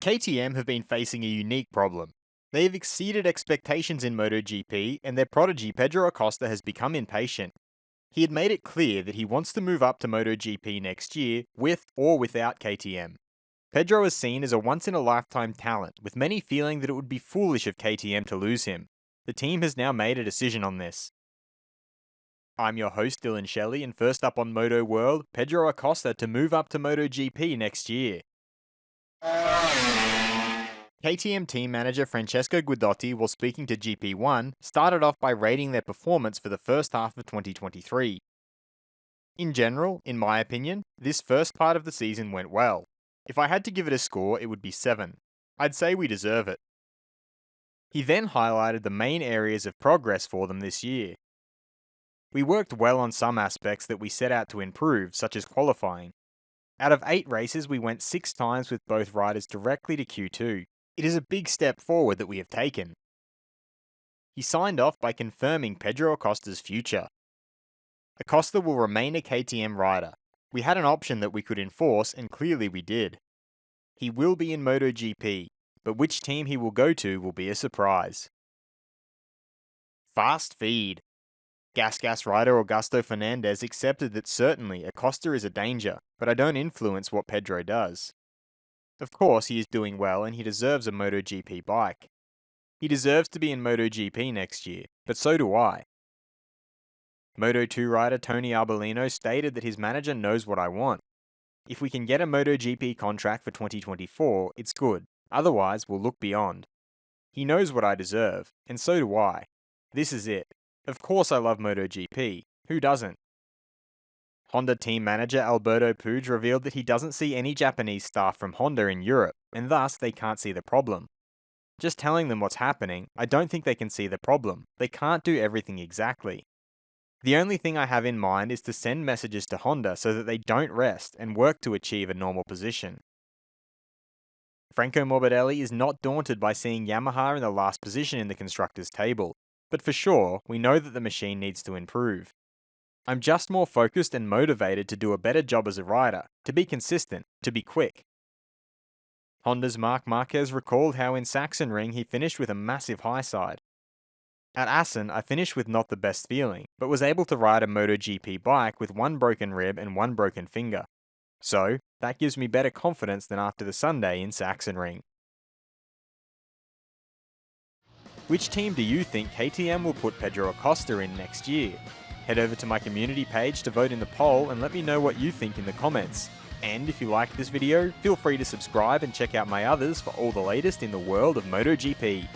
KTM have been facing a unique problem. They have exceeded expectations in MotoGP, and their prodigy Pedro Acosta has become impatient. He had made it clear that he wants to move up to MotoGP next year, with or without KTM. Pedro is seen as a once-in-a-lifetime talent, with many feeling that it would be foolish of KTM to lose him. The team has now made a decision on this. I'm your host Dillon Shelley, and first up on Moto World, Pedro Acosta to move up to MotoGP next year. KTM team manager Francesco Guidotti, while speaking to GPOne, started off by rating their performance for the first half of 2023. In general, in my opinion, this first part of the season went well. If I had to give it a score, it would be 7. I'd say we deserve it. He then highlighted the main areas of progress for them this year. We worked well on some aspects that we set out to improve, such as qualifying. Out of 8 races, we went 6 times with both riders directly to Q2. It is a big step forward that we have taken. He signed off by confirming Pedro Acosta's future. Acosta will remain a KTM rider. We had an option that we could enforce, and clearly we did. He will be in MotoGP, but which team he will go to will be a surprise. Fast feed. Gas rider Augusto Fernandez accepted that certainly Acosta is a danger, but I don't influence what Pedro does. Of course, he is doing well and he deserves a MotoGP bike. He deserves to be in MotoGP next year, but so do I. Moto2 rider Tony Arbolino stated that his manager knows what I want. If we can get a MotoGP contract for 2024, it's good. Otherwise, we'll look beyond. He knows what I deserve, and so do I. This is it. Of course I love MotoGP. Who doesn't? Honda team manager Alberto Puig revealed that he doesn't see any Japanese staff from Honda in Europe, and thus they can't see the problem. Just telling them what's happening, I don't think they can see the problem. They can't do everything exactly. The only thing I have in mind is to send messages to Honda so that they don't rest and work to achieve a normal position. Franco Morbidelli is not daunted by seeing Yamaha in the last position in the constructors' table, but for sure, we know that the machine needs to improve. I'm just more focused and motivated to do a better job as a rider, to be consistent, to be quick. Honda's Marc Marquez recalled how in Sachsenring he finished with a massive high side. At Assen, I finished with not the best feeling, but was able to ride a MotoGP bike with 1 broken rib and 1 broken finger. So, that gives me better confidence than after the Sunday in Sachsenring. Which team do you think KTM will put Pedro Acosta in next year? Head over to my community page to vote in the poll and let me know what you think in the comments. And if you liked this video, feel free to subscribe and check out my others for all the latest in the world of MotoGP.